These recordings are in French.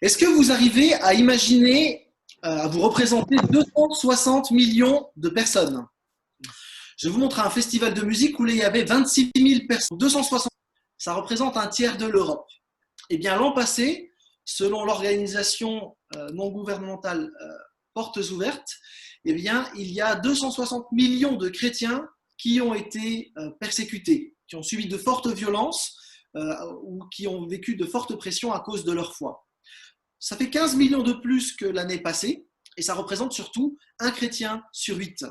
Est-ce que vous arrivez à imaginer, à vous représenter 260 millions de personnes? Je vais vous montrer un festival de musique où il y avait 26 000 personnes. 260, ça représente un tiers de l'Europe. Eh bien, l'an passé, selon l'organisation non gouvernementale Portes Ouvertes, eh bien, il y a 260 millions de chrétiens qui ont été persécutés, qui ont subi de fortes violences ou qui ont vécu de fortes pressions à cause de leur foi. Ça fait 15 millions de plus que l'année passée et ça représente surtout un chrétien sur 8.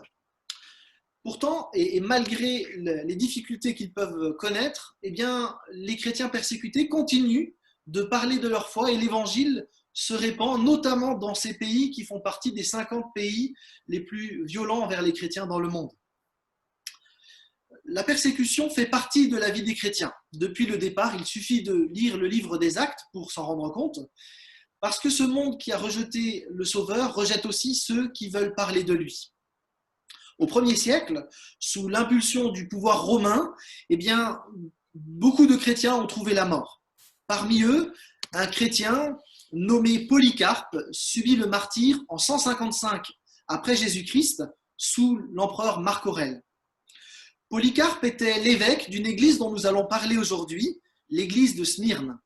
Pourtant, et malgré les difficultés qu'ils peuvent connaître, eh bien, les chrétiens persécutés continuent de parler de leur foi et l'évangile se répand, notamment dans ces pays qui font partie des 50 pays les plus violents envers les chrétiens dans le monde. La persécution fait partie de la vie des chrétiens. Depuis le départ, il suffit de lire le livre des Actes pour s'en rendre compte, parce que ce monde qui a rejeté le Sauveur rejette aussi ceux qui veulent parler de lui. Au 1er siècle, sous l'impulsion du pouvoir romain, eh bien, beaucoup de chrétiens ont trouvé la mort. Parmi eux, un chrétien nommé Polycarpe subit le martyre en 155 après Jésus-Christ sous l'empereur Marc Aurèle. Polycarpe était l'évêque d'une église dont nous allons parler aujourd'hui, l'église de Smyrne.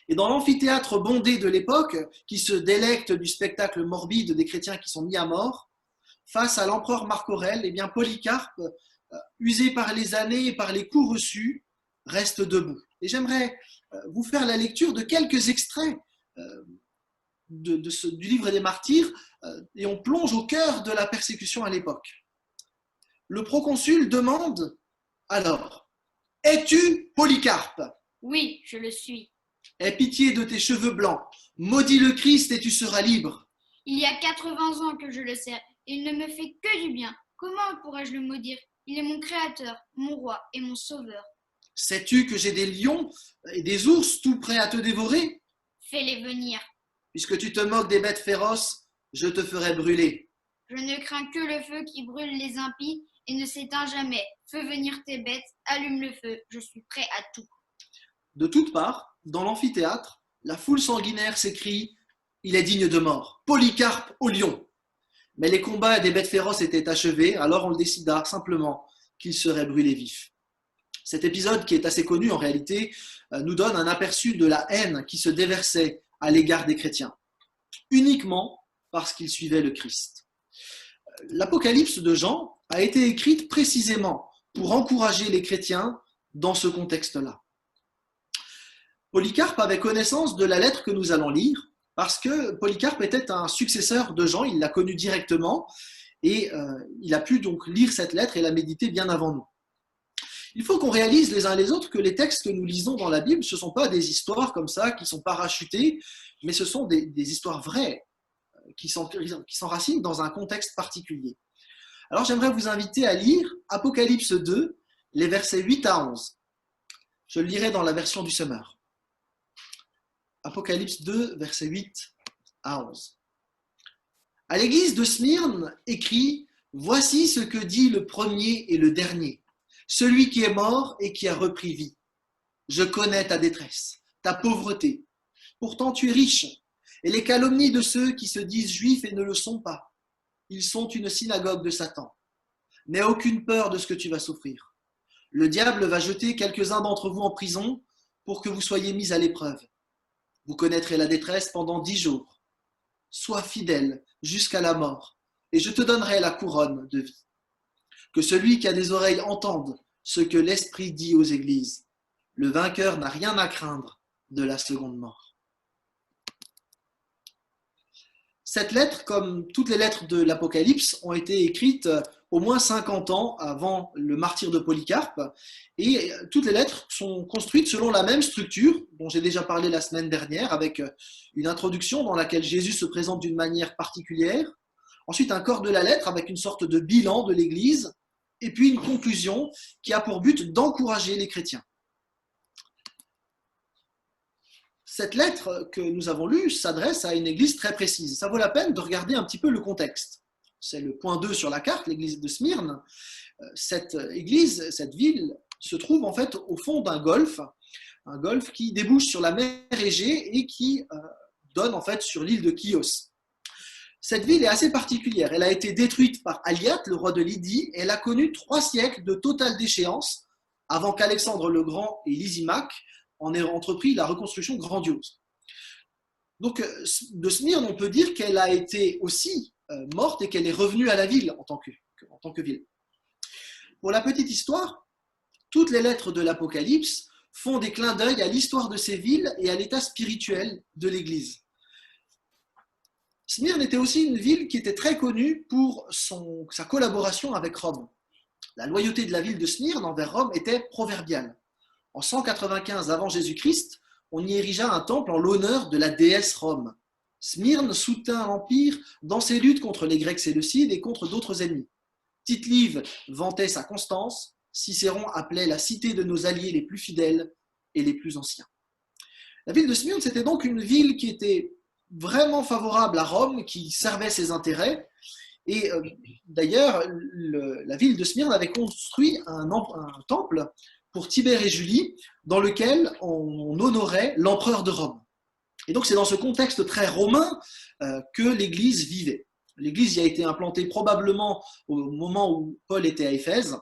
Et dans l'amphithéâtre bondé de l'époque, qui se délecte du spectacle morbide des chrétiens qui sont mis à mort, face à l'empereur Marc Aurèle, eh bien Polycarpe, usé par les années et par les coups reçus, reste debout. Et j'aimerais vous faire la lecture de quelques extraits du livre des martyrs, et on plonge au cœur de la persécution à l'époque. Le proconsul demande alors, « Es-tu Polycarpe ?» Oui, je le suis. « Aie pitié de tes cheveux blancs, maudis le Christ et tu seras libre. » Il y a 80 ans que je le sais, et il ne me fait que du bien. Comment pourrais-je le maudire? Il est mon créateur, mon roi et mon sauveur. « Sais-tu que j'ai des lions et des ours tout prêts à te dévorer? Fais-les venir. Puisque tu te moques des bêtes féroces, je te ferai brûler. Je ne crains que le feu qui brûle les impies et ne s'éteint jamais. Fais venir tes bêtes, allume le feu, je suis prêt à tout. » De toutes parts, dans l'amphithéâtre, la foule sanguinaire s'écrie « Il est digne de mort, Polycarpe au lion !» Mais les combats des bêtes féroces étaient achevés, alors on décida simplement qu'il serait brûlé vif. Cet épisode, qui est assez connu en réalité, nous donne un aperçu de la haine qui se déversait à l'égard des chrétiens, uniquement parce qu'ils suivaient le Christ. L'Apocalypse de Jean a été écrite précisément pour encourager les chrétiens dans ce contexte-là. Polycarpe avait connaissance de la lettre que nous allons lire, parce que Polycarpe était un successeur de Jean, il l'a connu directement, et il a pu donc lire cette lettre et la méditer bien avant nous. Il faut qu'on réalise les uns les autres que les textes que nous lisons dans la Bible, ce ne sont pas des histoires comme ça qui sont parachutées, mais ce sont des histoires vraies, qui s'enracinent dans un contexte particulier. Alors j'aimerais vous inviter à lire Apocalypse 2, les versets 8 à 11. Je le lirai dans la version du Semeur. Apocalypse 2, versets 8 à 11. À l'église de Smyrne, écrit « Voici ce que dit le premier et le dernier, celui qui est mort et qui a repris vie. Je connais ta détresse, ta pauvreté. Pourtant tu es riche, et les calomnies de ceux qui se disent juifs et ne le sont pas. Ils sont une synagogue de Satan. N'aie aucune peur de ce que tu vas souffrir. Le diable va jeter quelques-uns d'entre vous en prison pour que vous soyez mis à l'épreuve. Vous connaîtrez la détresse pendant 10 jours. Sois fidèle jusqu'à la mort, et je te donnerai la couronne de vie. Que celui qui a des oreilles entende ce que l'Esprit dit aux églises. Le vainqueur n'a rien à craindre de la seconde mort. » Cette lettre, comme toutes les lettres de l'Apocalypse, ont été écrites au moins 50 ans avant le martyre de Polycarpe, et toutes les lettres sont construites selon la même structure dont j'ai déjà parlé la semaine dernière, avec une introduction dans laquelle Jésus se présente d'une manière particulière, ensuite un corps de la lettre avec une sorte de bilan de l'Église, et puis une conclusion qui a pour but d'encourager les chrétiens. Cette lettre que nous avons lue s'adresse à une église très précise. Ça vaut la peine de regarder un petit peu le contexte. C'est le point 2 sur la carte, l'église de Smyrne. Cette église, cette ville, se trouve en fait au fond d'un golfe qui débouche sur la mer Égée et qui donne en fait sur l'île de Chios. Cette ville est assez particulière. Elle a été détruite par Aliat, le roi de Lydie, et elle a connu 3 siècles de totale déchéance avant qu'Alexandre le Grand et Lysimaque en aient entrepris la reconstruction grandiose. Donc, de Smyrne, on peut dire qu'elle a été aussi morte et qu'elle est revenue à la ville en tant que ville. Pour la petite histoire, toutes les lettres de l'Apocalypse font des clins d'œil à l'histoire de ces villes et à l'état spirituel de l'Église. Smyrne était aussi une ville qui était très connue pour sa collaboration avec Rome. La loyauté de la ville de Smyrne envers Rome était proverbiale. En 195 avant Jésus-Christ, on y érigea un temple en l'honneur de la déesse Rome. Smyrne soutint l'Empire dans ses luttes contre les Grecs séleucides et contre d'autres ennemis. Tite-Live vantait sa constance, Cicéron appelait la cité de nos alliés les plus fidèles et les plus anciens. La ville de Smyrne, c'était donc une ville qui était vraiment favorable à Rome, qui servait ses intérêts. Et d'ailleurs, la ville de Smyrne avait construit un temple pour Tibère et Julie, dans lequel on honorait l'empereur de Rome. Et donc c'est dans ce contexte très romain que l'Église vivait. L'Église y a été implantée probablement au moment où Paul était à Éphèse.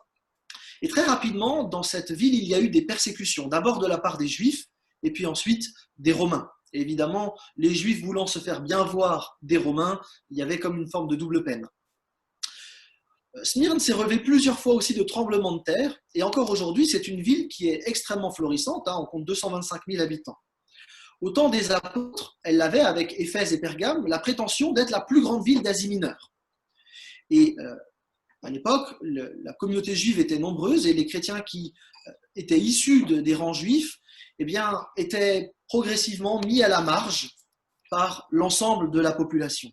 Et très rapidement, dans cette ville, il y a eu des persécutions, d'abord de la part des Juifs, et puis ensuite des Romains. Et évidemment, les Juifs voulant se faire bien voir des Romains, il y avait comme une forme de double peine. Smyrne s'est relevé plusieurs fois aussi de tremblements de terre, et encore aujourd'hui, c'est une ville qui est extrêmement florissante, on compte 225 000 habitants. Au temps des apôtres, elle avait, avec Éphèse et Pergame, la prétention d'être la plus grande ville d'Asie mineure. Et à l'époque, la communauté juive était nombreuse, et les chrétiens qui étaient issus des rangs juifs étaient progressivement mis à la marge par l'ensemble de la population.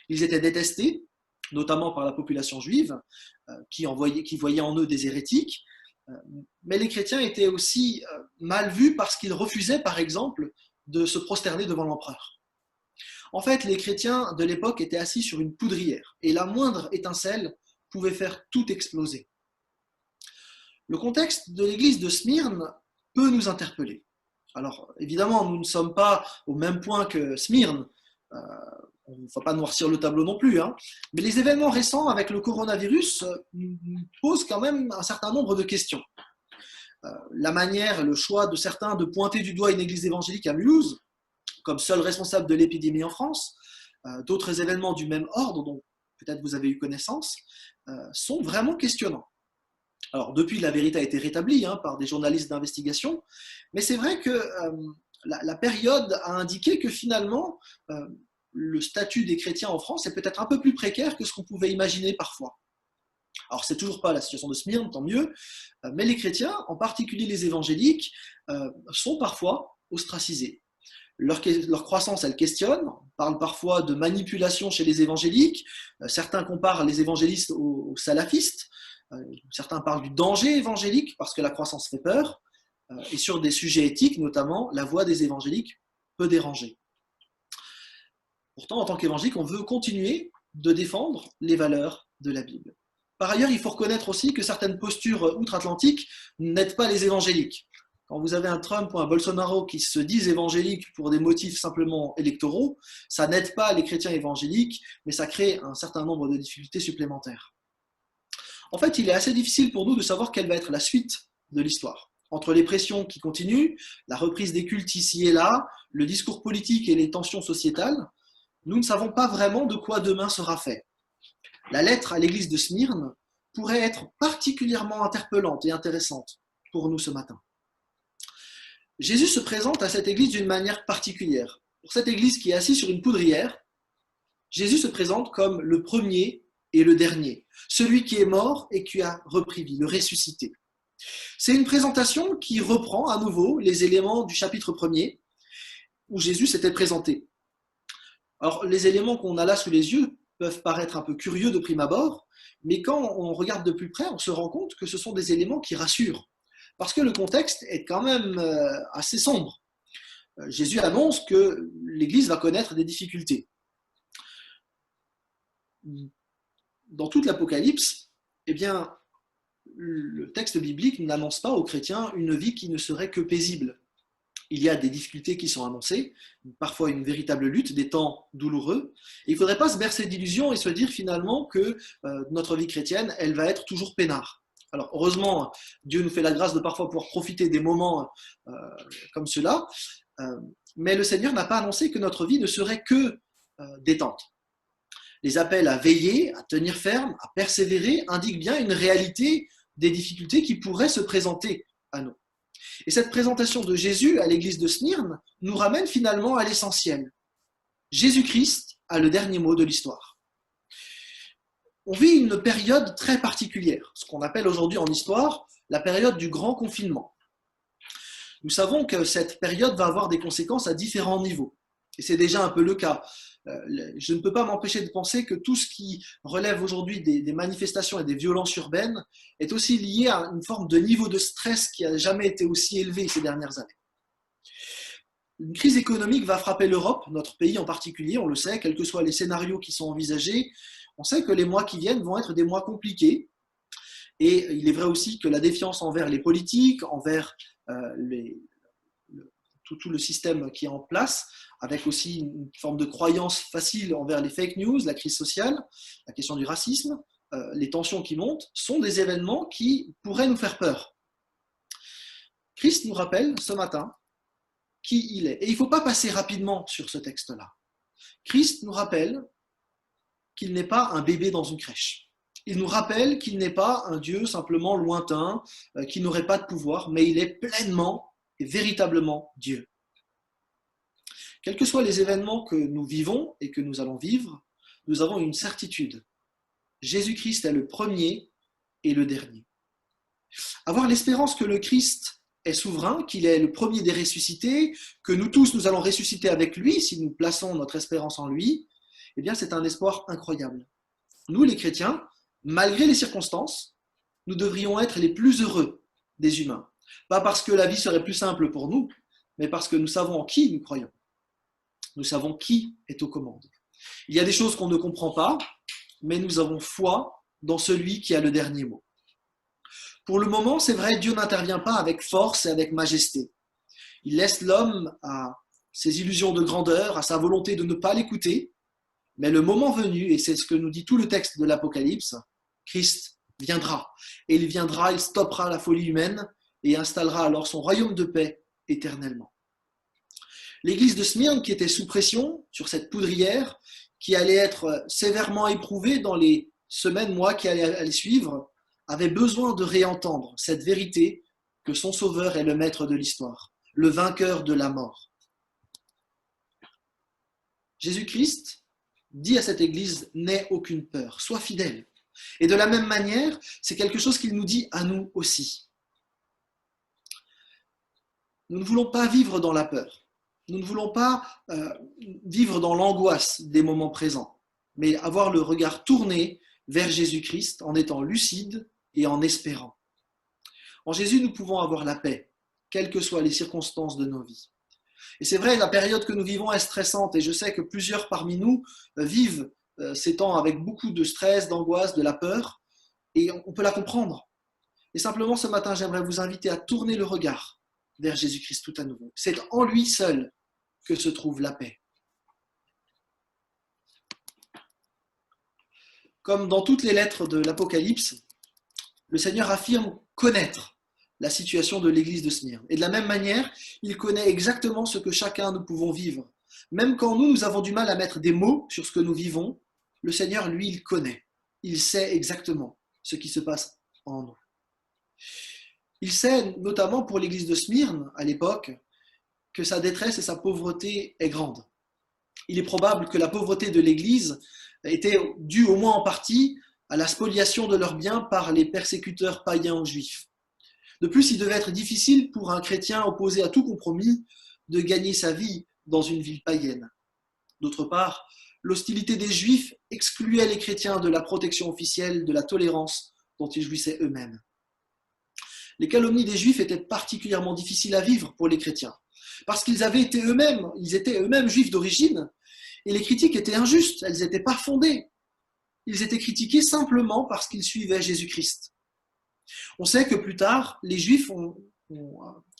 Ils étaient détestés, notamment par la population juive, qui voyait en eux des hérétiques, mais les chrétiens étaient aussi mal vus parce qu'ils refusaient, par exemple, de se prosterner devant l'empereur. En fait, les chrétiens de l'époque étaient assis sur une poudrière, et la moindre étincelle pouvait faire tout exploser. Le contexte de l'église de Smyrne peut nous interpeller. Alors, évidemment, nous ne sommes pas au même point que Smyrne, on ne va pas noircir le tableau non plus, mais les événements récents avec le coronavirus nous posent quand même un certain nombre de questions. La manière, le choix de certains de pointer du doigt une église évangélique à Mulhouse, comme seul responsable de l'épidémie en France, d'autres événements du même ordre, dont peut-être vous avez eu connaissance, sont vraiment questionnants. Alors, depuis, la vérité a été rétablie par des journalistes d'investigation, mais c'est vrai que la période a indiqué que finalement, le statut des chrétiens en France est peut-être un peu plus précaire que ce qu'on pouvait imaginer parfois. Alors, c'est toujours pas la situation de Smyrne, tant mieux, mais les chrétiens, en particulier les évangéliques, sont parfois ostracisés. Leur croissance, elle questionne, on parle parfois de manipulation chez les évangéliques, certains comparent les évangélistes aux salafistes, certains parlent du danger évangélique parce que la croissance fait peur, et sur des sujets éthiques notamment, la voix des évangéliques peut déranger. Pourtant, en tant qu'évangélique, on veut continuer de défendre les valeurs de la Bible. Par ailleurs, il faut reconnaître aussi que certaines postures outre-Atlantique n'aident pas les évangéliques. Quand vous avez un Trump ou un Bolsonaro qui se disent évangéliques pour des motifs simplement électoraux, ça n'aide pas les chrétiens évangéliques, mais ça crée un certain nombre de difficultés supplémentaires. En fait, il est assez difficile pour nous de savoir quelle va être la suite de l'histoire. Entre les pressions qui continuent, la reprise des cultes ici et là, le discours politique et les tensions sociétales, nous ne savons pas vraiment de quoi demain sera fait. La lettre à l'église de Smyrne pourrait être particulièrement interpellante et intéressante pour nous ce matin. Jésus se présente à cette église d'une manière particulière. Pour cette église qui est assise sur une poudrière, Jésus se présente comme le premier et le dernier, celui qui est mort et qui a repris vie, le ressuscité. C'est une présentation qui reprend à nouveau les éléments du chapitre 1er où Jésus s'était présenté. Alors, les éléments qu'on a là sous les yeux peuvent paraître un peu curieux de prime abord, mais quand on regarde de plus près, on se rend compte que ce sont des éléments qui rassurent, parce que le contexte est quand même assez sombre. Jésus annonce que l'Église va connaître des difficultés. Dans toute l'Apocalypse, le texte biblique n'annonce pas aux chrétiens une vie qui ne serait que paisible. Il y a des difficultés qui sont annoncées, parfois une véritable lutte, des temps douloureux. Et il ne faudrait pas se bercer d'illusions et se dire finalement que notre vie chrétienne, elle va être toujours peinard. Alors heureusement, Dieu nous fait la grâce de parfois pouvoir profiter des moments comme cela, mais le Seigneur n'a pas annoncé que notre vie ne serait que détente. Les appels à veiller, à tenir ferme, à persévérer indiquent bien une réalité des difficultés qui pourraient se présenter à nous. Et cette présentation de Jésus à l'église de Smyrne nous ramène finalement à l'essentiel. Jésus-Christ a le dernier mot de l'histoire. On vit une période très particulière, ce qu'on appelle aujourd'hui en histoire la période du grand confinement. Nous savons que cette période va avoir des conséquences à différents niveaux. Et c'est déjà un peu le cas. Je ne peux pas m'empêcher de penser que tout ce qui relève aujourd'hui des manifestations et des violences urbaines est aussi lié à une forme de niveau de stress qui n'a jamais été aussi élevé ces dernières années. Une crise économique va frapper l'Europe, notre pays en particulier, on le sait, quels que soient les scénarios qui sont envisagés. On sait que les mois qui viennent vont être des mois compliqués. Et il est vrai aussi que la défiance envers les politiques, envers tout le système qui est en place, avec aussi une forme de croyance facile envers les fake news, la crise sociale, la question du racisme, les tensions qui montent, sont des événements qui pourraient nous faire peur. Christ nous rappelle ce matin qui il est. Et il ne faut pas passer rapidement sur ce texte-là. Christ nous rappelle qu'il n'est pas un bébé dans une crèche. Il nous rappelle qu'il n'est pas un Dieu simplement lointain, qui n'aurait pas de pouvoir, mais il est pleinement et véritablement Dieu. Quels que soient les événements que nous vivons et que nous allons vivre, nous avons une certitude. Jésus-Christ est le premier et le dernier. Avoir l'espérance que le Christ est souverain, qu'il est le premier des ressuscités, que nous tous nous allons ressusciter avec lui si nous plaçons notre espérance en lui, eh bien c'est un espoir incroyable. Nous les chrétiens, malgré les circonstances, nous devrions être les plus heureux des humains. Pas parce que la vie serait plus simple pour nous, mais parce que nous savons en qui nous croyons. Nous savons qui est aux commandes. Il y a des choses qu'on ne comprend pas, mais nous avons foi dans celui qui a le dernier mot. Pour le moment, c'est vrai, Dieu n'intervient pas avec force et avec majesté. Il laisse l'homme à ses illusions de grandeur, à sa volonté de ne pas l'écouter, mais le moment venu, et c'est ce que nous dit tout le texte de l'Apocalypse, Christ viendra. Et il viendra, il stoppera la folie humaine et installera alors son royaume de paix éternellement. L'église de Smyrne, qui était sous pression sur cette poudrière, qui allait être sévèrement éprouvée dans les semaines, mois qui allaient suivre, avait besoin de réentendre cette vérité que son Sauveur est le maître de l'histoire, le vainqueur de la mort. Jésus-Christ dit à cette église, n'aie aucune peur, sois fidèle. Et de la même manière, c'est quelque chose qu'il nous dit à nous aussi. Nous ne voulons pas vivre dans la peur. Nous ne voulons pas vivre dans l'angoisse des moments présents, mais avoir le regard tourné vers Jésus-Christ en étant lucide et en espérant. En Jésus, nous pouvons avoir la paix, quelles que soient les circonstances de nos vies. Et c'est vrai, la période que nous vivons est stressante et je sais que plusieurs parmi nous vivent ces temps avec beaucoup de stress, d'angoisse, de la peur et on peut la comprendre. Et simplement ce matin, j'aimerais vous inviter à tourner le regard vers Jésus-Christ tout à nouveau. C'est en lui seul que se trouve la paix. Comme dans toutes les lettres de l'Apocalypse, le Seigneur affirme connaître la situation de l'église de Smyrne. Et de la même manière, il connaît exactement ce que chacun nous pouvons vivre. Même quand nous avons du mal à mettre des mots sur ce que nous vivons, le Seigneur, lui, il connaît. Il sait exactement ce qui se passe en nous. Il sait, notamment pour l'église de Smyrne, à l'époque, que sa détresse et sa pauvreté est grande. Il est probable que la pauvreté de l'église était due au moins en partie à la spoliation de leurs biens par les persécuteurs païens ou juifs. De plus, il devait être difficile pour un chrétien opposé à tout compromis de gagner sa vie dans une ville païenne. D'autre part, l'hostilité des Juifs excluait les chrétiens de la protection officielle, de la tolérance dont ils jouissaient eux-mêmes. Les calomnies des Juifs étaient particulièrement difficiles à vivre pour les chrétiens, parce qu'ils étaient eux-mêmes juifs d'origine, et les critiques étaient injustes, elles n'étaient pas fondées. Ils étaient critiqués simplement parce qu'ils suivaient Jésus-Christ. On sait que plus tard, les Juifs ont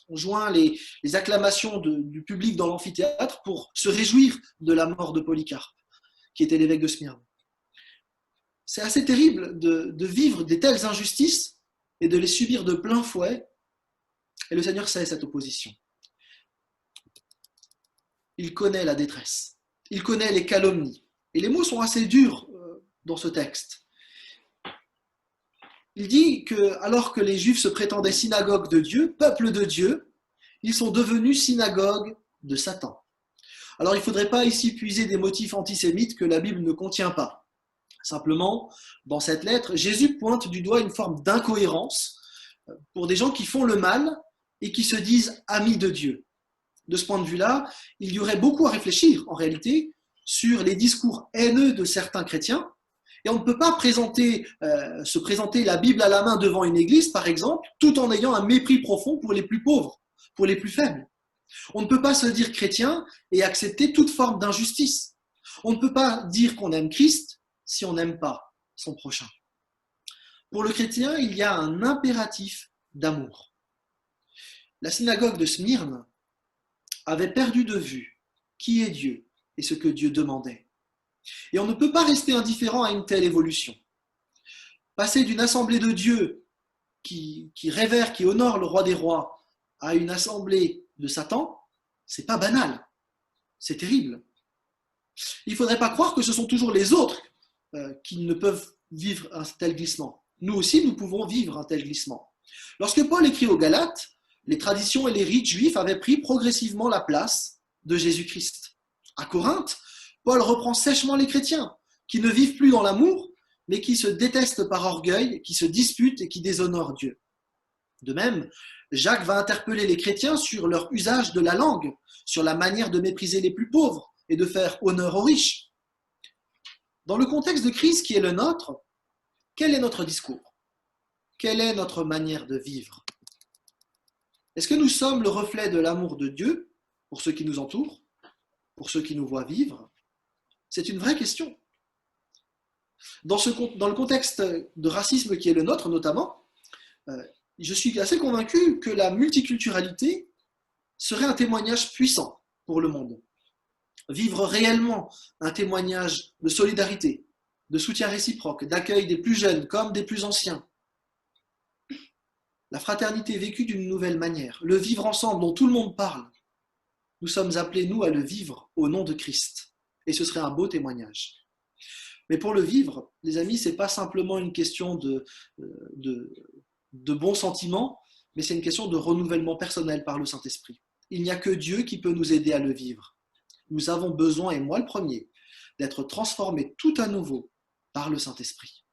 On joint les acclamations du public dans l'amphithéâtre pour se réjouir de la mort de Polycarpe, qui était l'évêque de Smyrne. C'est assez terrible de vivre des telles injustices et de les subir de plein fouet. Et le Seigneur sait cette opposition. Il connaît la détresse. Il connaît les calomnies. Et les mots sont assez durs dans ce texte. Il dit que, alors que les Juifs se prétendaient synagogue de Dieu, peuple de Dieu, ils sont devenus synagogue de Satan. Alors il ne faudrait pas ici puiser des motifs antisémites que la Bible ne contient pas. Simplement, dans cette lettre, Jésus pointe du doigt une forme d'incohérence pour des gens qui font le mal et qui se disent amis de Dieu. De ce point de vue-là, il y aurait beaucoup à réfléchir, en réalité, sur les discours haineux de certains chrétiens. Et on ne peut pas se présenter la Bible à la main devant une église, par exemple, tout en ayant un mépris profond pour les plus pauvres, pour les plus faibles. On ne peut pas se dire chrétien et accepter toute forme d'injustice. On ne peut pas dire qu'on aime Christ si on n'aime pas son prochain. Pour le chrétien, il y a un impératif d'amour. La synagogue de Smyrne avait perdu de vue qui est Dieu et ce que Dieu demandait. Et on ne peut pas rester indifférent à une telle évolution. Passer d'une assemblée de Dieu qui révère, qui honore le roi des rois, à une assemblée de Satan, c'est pas banal, c'est terrible. Il ne faudrait pas croire que ce sont toujours les autres qui ne peuvent vivre un tel glissement. Nous aussi, nous pouvons vivre un tel glissement. Lorsque Paul écrit aux Galates, les traditions et les rites juifs avaient pris progressivement la place de Jésus-Christ. À Corinthe, Paul reprend sèchement les chrétiens, qui ne vivent plus dans l'amour, mais qui se détestent par orgueil, qui se disputent et qui déshonorent Dieu. De même, Jacques va interpeller les chrétiens sur leur usage de la langue, sur la manière de mépriser les plus pauvres et de faire honneur aux riches. Dans le contexte de crise qui est le nôtre, quel est notre discours? Quelle est notre manière de vivre? Est-ce que nous sommes le reflet de l'amour de Dieu pour ceux qui nous entourent, pour ceux qui nous voient vivre? C'est une vraie question. Dans le contexte de racisme qui est le nôtre, notamment, je suis assez convaincu que la multiculturalité serait un témoignage puissant pour le monde. Vivre réellement un témoignage de solidarité, de soutien réciproque, d'accueil des plus jeunes comme des plus anciens. La fraternité vécue d'une nouvelle manière, le vivre ensemble dont tout le monde parle. Nous sommes appelés, nous, à le vivre au nom de Christ. Et ce serait un beau témoignage. Mais pour le vivre, les amis, ce n'est pas simplement une question de bons sentiments, mais c'est une question de renouvellement personnel par le Saint-Esprit. Il n'y a que Dieu qui peut nous aider à le vivre. Nous avons besoin, et moi le premier, d'être transformés tout à nouveau par le Saint-Esprit.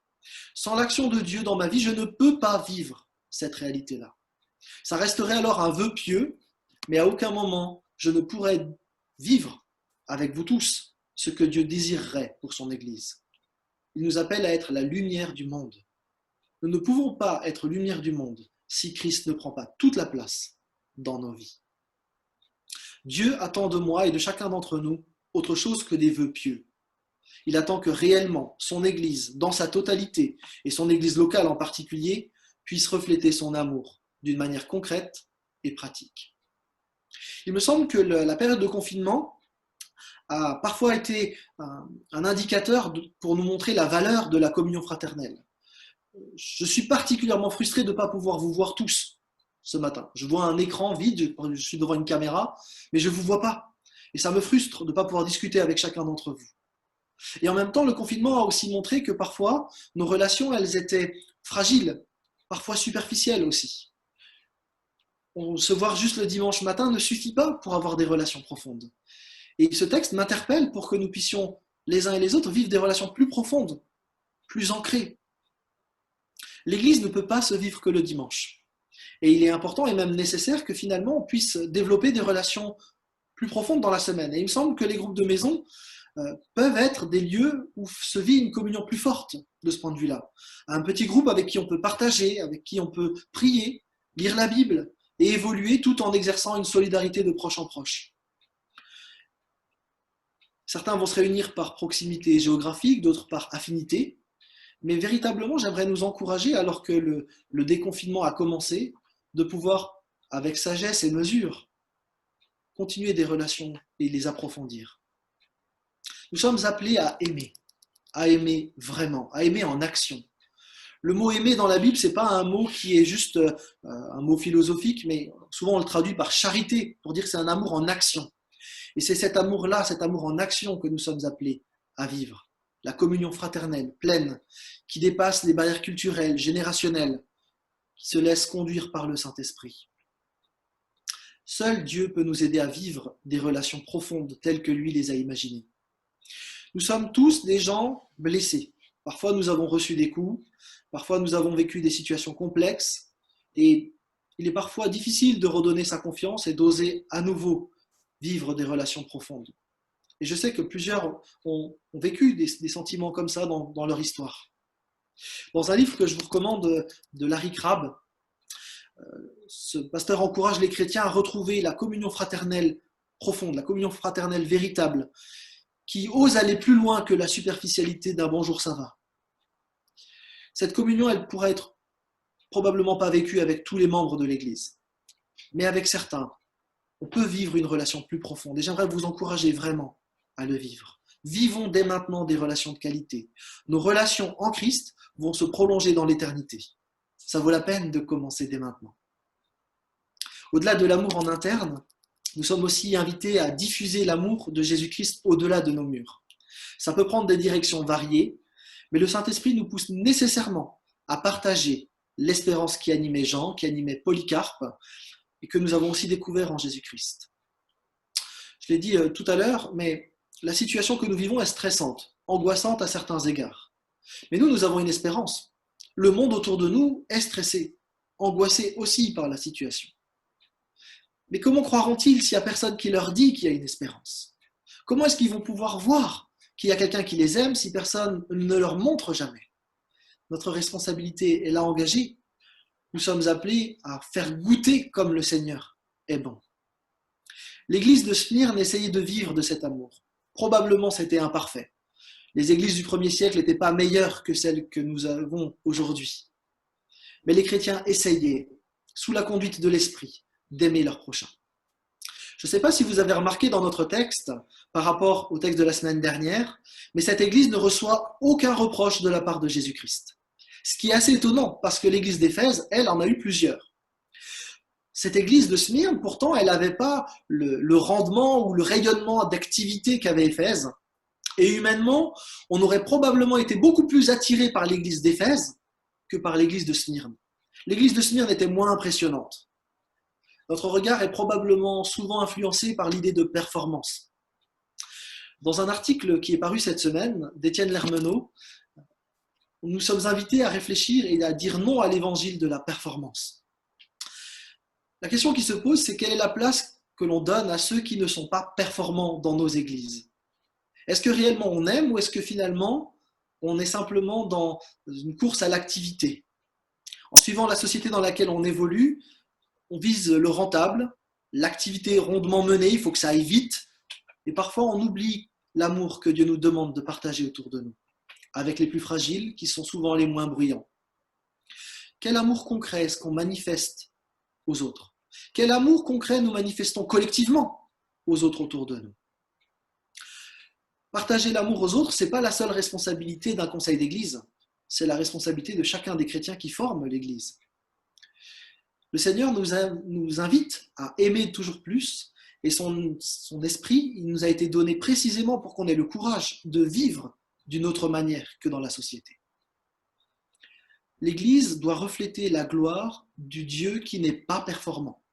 Sans l'action de Dieu dans ma vie, je ne peux pas vivre cette réalité-là. Ça resterait alors un vœu pieux, mais à aucun moment je ne pourrais vivre avec vous tous ce que Dieu désirerait pour son Église. Il nous appelle à être la lumière du monde. Nous ne pouvons pas être lumière du monde si Christ ne prend pas toute la place dans nos vies. Dieu attend de moi et de chacun d'entre nous autre chose que des vœux pieux. Il attend que réellement son Église, dans sa totalité, et son Église locale en particulier, puisse refléter son amour d'une manière concrète et pratique. Il me semble que la période de confinement a parfois été un indicateur pour nous montrer la valeur de la communion fraternelle. Je suis particulièrement frustré de ne pas pouvoir vous voir tous ce matin. Je vois un écran vide, je suis devant une caméra, mais je ne vous vois pas. Et ça me frustre de ne pas pouvoir discuter avec chacun d'entre vous. Et en même temps, le confinement a aussi montré que parfois, nos relations, elles étaient fragiles, parfois superficielles aussi. Se voir juste le dimanche matin ne suffit pas pour avoir des relations profondes. Et ce texte m'interpelle pour que nous puissions, les uns et les autres, vivre des relations plus profondes, plus ancrées. L'Église ne peut pas se vivre que le dimanche. Et il est important et même nécessaire que finalement on puisse développer des relations plus profondes dans la semaine. Et il me semble que les groupes de maison peuvent être des lieux où se vit une communion plus forte de ce point de vue-là. Un petit groupe avec qui on peut partager, avec qui on peut prier, lire la Bible et évoluer tout en exerçant une solidarité de proche en proche. Certains vont se réunir par proximité géographique, d'autres par affinité. Mais véritablement, j'aimerais nous encourager, alors que le déconfinement a commencé, de pouvoir avec sagesse et mesure, continuer des relations et les approfondir. Nous sommes appelés à aimer vraiment, à aimer en action. Le mot aimer dans la Bible, ce n'est pas un mot qui est juste un mot philosophique, mais souvent on le traduit par charité, pour dire que c'est un amour en action. Et c'est cet amour-là, cet amour en action que nous sommes appelés à vivre. La communion fraternelle, pleine, qui dépasse les barrières culturelles, générationnelles, qui se laisse conduire par le Saint-Esprit. Seul Dieu peut nous aider à vivre des relations profondes telles que lui les a imaginées. Nous sommes tous des gens blessés. Parfois nous avons reçu des coups, parfois nous avons vécu des situations complexes et il est parfois difficile de redonner sa confiance et d'oser à nouveau vivre des relations profondes. Et je sais que plusieurs ont vécu des sentiments comme ça dans leur histoire. Dans un livre que je vous recommande de Larry Crabb, ce pasteur encourage les chrétiens à retrouver la communion fraternelle profonde, la communion fraternelle véritable, qui ose aller plus loin que la superficialité d'un bonjour ça va. Cette communion, elle pourrait être probablement pas vécue avec tous les membres de l'Église, mais avec certains, on peut vivre une relation plus profonde. Et j'aimerais vous encourager vraiment à le vivre. Vivons dès maintenant des relations de qualité. Nos relations en Christ vont se prolonger dans l'éternité. Ça vaut la peine de commencer dès maintenant. Au-delà de l'amour en interne, nous sommes aussi invités à diffuser l'amour de Jésus-Christ au-delà de nos murs. Ça peut prendre des directions variées, mais le Saint-Esprit nous pousse nécessairement à partager l'espérance qui animait Jean, qui animait Polycarpe, et que nous avons aussi découvert en Jésus-Christ. Je l'ai dit tout à l'heure, mais la situation que nous vivons est stressante, angoissante à certains égards. Mais nous avons une espérance. Le monde autour de nous est stressé, angoissé aussi par la situation. Mais comment croiront-ils s'il n'y a personne qui leur dit qu'il y a une espérance? Comment est-ce qu'ils vont pouvoir voir qu'il y a quelqu'un qui les aime si personne ne leur montre jamais? Notre responsabilité est là engagée. Nous sommes appelés à faire goûter comme le Seigneur est bon. L'église de Smyrne essayait de vivre de cet amour. Probablement c'était imparfait. Les églises du 1er siècle n'étaient pas meilleures que celles que nous avons aujourd'hui. Mais les chrétiens essayaient, sous la conduite de l'Esprit, d'aimer leur prochain. Je ne sais pas si vous avez remarqué dans notre texte, par rapport au texte de la semaine dernière, mais cette église ne reçoit aucun reproche de la part de Jésus-Christ. Ce qui est assez étonnant, parce que l'église d'Éphèse, elle, en a eu plusieurs. Cette église de Smyrne, pourtant, elle n'avait pas le rendement ou le rayonnement d'activité qu'avait Éphèse. Et humainement, on aurait probablement été beaucoup plus attiré par l'église d'Éphèse que par l'église de Smyrne. L'église de Smyrne était moins impressionnante. Notre regard est probablement souvent influencé par l'idée de performance. Dans un article qui est paru cette semaine d'Étienne Lermenot, nous sommes invités à réfléchir et à dire non à l'évangile de la performance. La question qui se pose, c'est quelle est la place que l'on donne à ceux qui ne sont pas performants dans nos églises? Est-ce que réellement on aime ou est-ce que finalement on est simplement dans une course à l'activité? En suivant la société dans laquelle on évolue, on vise le rentable, l'activité rondement menée, il faut que ça aille vite, et parfois on oublie l'amour que Dieu nous demande de partager autour de nous, avec les plus fragiles qui sont souvent les moins bruyants. Quel amour concret est-ce qu'on manifeste aux autres? Quel amour concret nous manifestons collectivement aux autres autour de nous? Partager l'amour aux autres, ce n'est pas la seule responsabilité d'un conseil d'église, c'est la responsabilité de chacun des chrétiens qui forment l'église. Le Seigneur nous invite à aimer toujours plus et son esprit, il nous a été donné précisément pour qu'on ait le courage de vivre d'une autre manière que dans la société. L'Église doit refléter la gloire du Dieu qui n'est pas performant.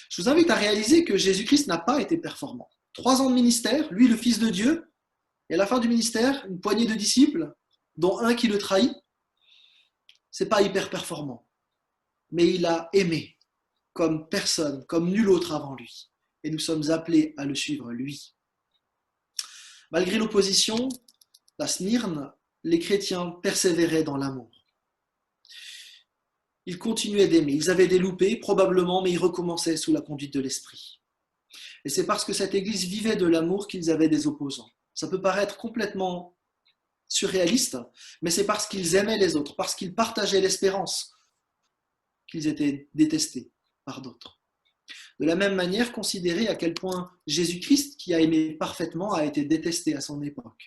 Je vous invite à réaliser que Jésus-Christ n'a pas été performant. 3 ans de ministère, lui le Fils de Dieu, et à la fin du ministère, une poignée de disciples, dont un qui le trahit. C'est pas hyper performant. Mais il a aimé comme personne, comme nul autre avant lui. Et nous sommes appelés à le suivre, lui. Malgré l'opposition, à Smyrne, les chrétiens persévéraient dans l'amour. Ils continuaient d'aimer. Ils avaient des loupés, probablement, mais ils recommençaient sous la conduite de l'Esprit. Et c'est parce que cette Église vivait de l'amour qu'ils avaient des opposants. Ça peut paraître complètement surréaliste, mais c'est parce qu'ils aimaient les autres, parce qu'ils partageaient l'espérance, qu'ils étaient détestés par d'autres. De la même manière, considérez à quel point Jésus-Christ, qui a aimé parfaitement, a été détesté à son époque.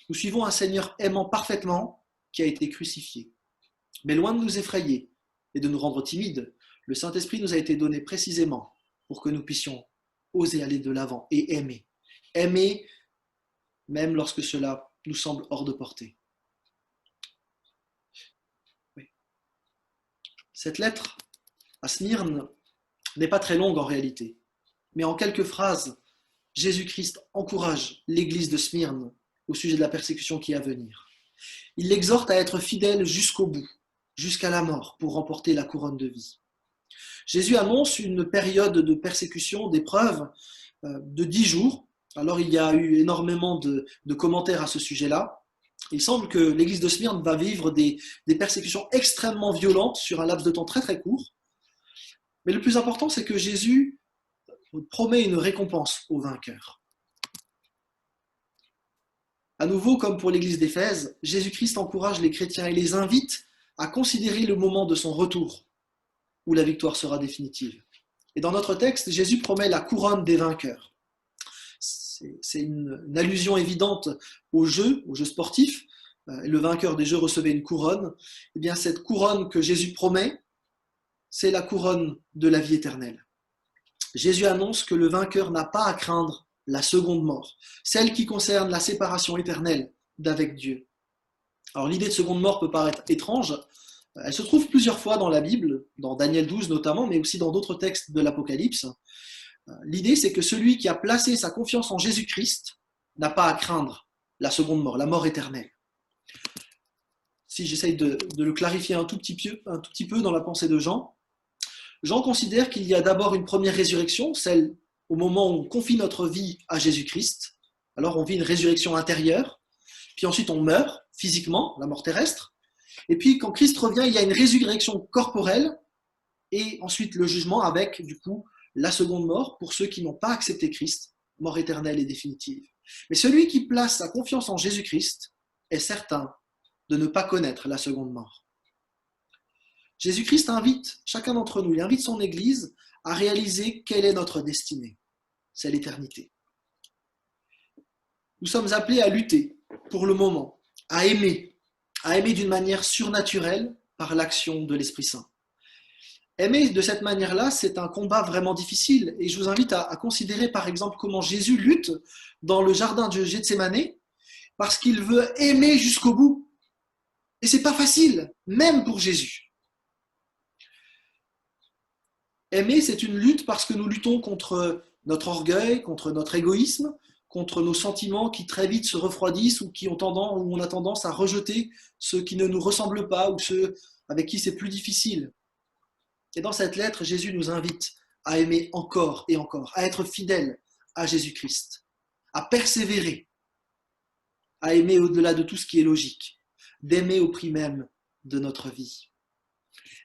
Nous suivons un Seigneur aimant parfaitement qui a été crucifié. Mais loin de nous effrayer et de nous rendre timides, le Saint-Esprit nous a été donné précisément pour que nous puissions oser aller de l'avant et aimer. Aimer même lorsque cela nous semble hors de portée. Oui. Cette lettre à Smyrne n'est pas très longue en réalité, mais en quelques phrases, Jésus-Christ encourage l'église de Smyrne au sujet de la persécution qui est à venir. Il l'exhorte à être fidèle jusqu'au bout, jusqu'à la mort, pour remporter la couronne de vie. Jésus annonce une période de persécution, d'épreuve de 10 jours. Alors il y a eu énormément de commentaires à ce sujet-là. Il semble que l'église de Smyrne va vivre des persécutions extrêmement violentes sur un laps de temps très très court. Mais le plus important, c'est que Jésus promet une récompense aux vainqueurs. À nouveau, comme pour l'église d'Éphèse, Jésus-Christ encourage les chrétiens et les invite à considérer le moment de son retour, où la victoire sera définitive. Et dans notre texte, Jésus promet la couronne des vainqueurs. C'est une allusion évidente au jeu sportif. Le vainqueur des jeux recevait une couronne. Eh bien, cette couronne que Jésus promet, c'est la couronne de la vie éternelle. Jésus annonce que le vainqueur n'a pas à craindre la seconde mort, celle qui concerne la séparation éternelle d'avec Dieu. Alors l'idée de seconde mort peut paraître étrange. Elle se trouve plusieurs fois dans la Bible, dans Daniel 12 notamment, mais aussi dans d'autres textes de l'Apocalypse. L'idée, c'est que celui qui a placé sa confiance en Jésus-Christ n'a pas à craindre la seconde mort, la mort éternelle. Si j'essaye de le clarifier un tout petit peu dans la pensée de Jean, Jean considère qu'il y a d'abord une première résurrection, celle au moment où on confie notre vie à Jésus-Christ. Alors on vit une résurrection intérieure, puis ensuite on meurt physiquement, la mort terrestre. Et puis quand Christ revient, il y a une résurrection corporelle et ensuite le jugement avec du coup la seconde mort pour ceux qui n'ont pas accepté Christ, mort éternelle et définitive. Mais celui qui place sa confiance en Jésus-Christ est certain de ne pas connaître la seconde mort. Jésus-Christ invite chacun d'entre nous, il invite son Église à réaliser quelle est notre destinée. C'est l'éternité. Nous sommes appelés à lutter pour le moment, à aimer d'une manière surnaturelle par l'action de l'Esprit Saint. Aimer de cette manière-là, c'est un combat vraiment difficile. Et je vous invite à considérer par exemple comment Jésus lutte dans le jardin de Gethsémani parce qu'il veut aimer jusqu'au bout. Et c'est pas facile, même pour Jésus. Aimer, c'est une lutte parce que nous luttons contre notre orgueil, contre notre égoïsme, contre nos sentiments qui très vite se refroidissent ou où on a tendance à rejeter ceux qui ne nous ressemblent pas ou ceux avec qui c'est plus difficile. Et dans cette lettre, Jésus nous invite à aimer encore et encore, à être fidèle à Jésus-Christ, à persévérer, à aimer au-delà de tout ce qui est logique, d'aimer au prix même de notre vie.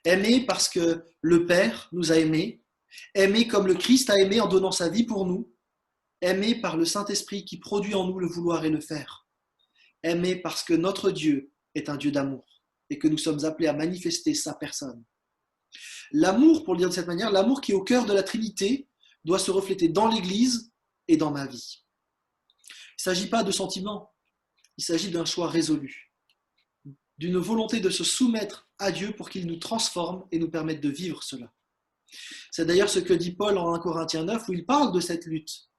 Aimer parce que le Père nous a aimés, aimer comme le Christ a aimé en donnant sa vie pour nous, aimer par le Saint-Esprit qui produit en nous le vouloir et le faire, aimer parce que notre Dieu est un Dieu d'amour et que nous sommes appelés à manifester sa personne. L'amour, pour le dire de cette manière, l'amour qui est au cœur de la Trinité doit se refléter dans l'Église et dans ma vie. Il ne s'agit pas de sentiments, il s'agit d'un choix résolu, d'une volonté de se soumettre à Dieu pour qu'il nous transforme et nous permette de vivre cela. C'est d'ailleurs ce que dit Paul en 1 Corinthiens 9 où il parle de cette lutte.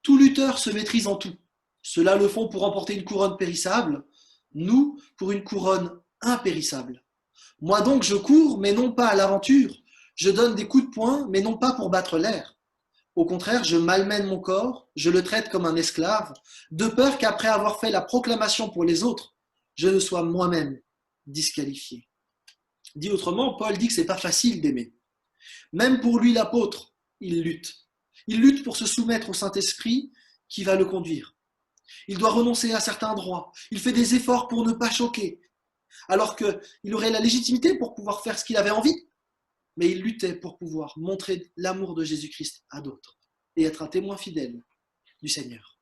Tout lutteur se maîtrise en tout. Ceux-là le font pour remporter une couronne périssable, nous pour une couronne impérissable. Moi donc je cours, mais non pas à l'aventure. Je donne des coups de poing, mais non pas pour battre l'air. Au contraire, je malmène mon corps, je le traite comme un esclave, de peur qu'après avoir fait la proclamation pour les autres, je ne sois moi-même disqualifié. Dit autrement, Paul dit que c'est pas facile d'aimer. Même pour lui, l'apôtre, il lutte. Il lutte pour se soumettre au Saint-Esprit qui va le conduire. Il doit renoncer à certains droits. Il fait des efforts pour ne pas choquer, alors qu'il aurait la légitimité pour pouvoir faire ce qu'il avait envie, mais il luttait pour pouvoir montrer l'amour de Jésus-Christ à d'autres et être un témoin fidèle du Seigneur.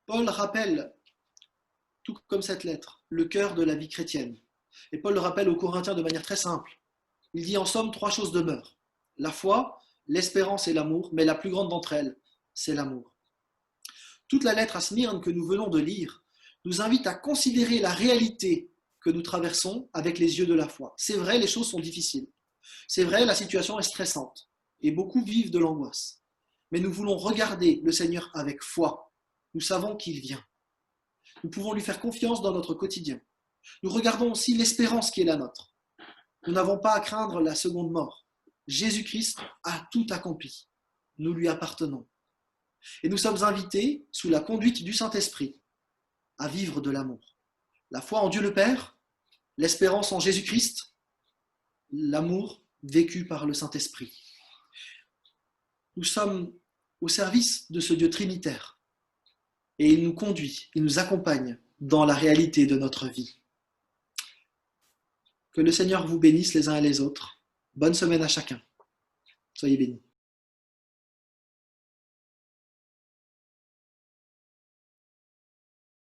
Paul rappelle, tout comme cette lettre, le cœur de la vie chrétienne. Et Paul le rappelle aux Corinthiens de manière très simple. Il dit en somme 3 choses demeurent. La foi, l'espérance et l'amour, mais la plus grande d'entre elles, c'est l'amour. Toute la lettre à Smyrne que nous venons de lire nous invite à considérer la réalité que nous traversons avec les yeux de la foi. C'est vrai, les choses sont difficiles. C'est vrai, la situation est stressante et beaucoup vivent de l'angoisse. Mais nous voulons regarder le Seigneur avec foi. Nous savons qu'il vient. Nous pouvons lui faire confiance dans notre quotidien. Nous regardons aussi l'espérance qui est la nôtre. Nous n'avons pas à craindre la seconde mort. Jésus-Christ a tout accompli. Nous lui appartenons. Et nous sommes invités, sous la conduite du Saint-Esprit, à vivre de l'amour. La foi en Dieu le Père, l'espérance en Jésus-Christ, l'amour vécu par le Saint-Esprit. Nous sommes au service de ce Dieu trinitaire et il nous conduit, il nous accompagne dans la réalité de notre vie. Que le Seigneur vous bénisse les uns et les autres. Bonne semaine à chacun. Soyez bénis.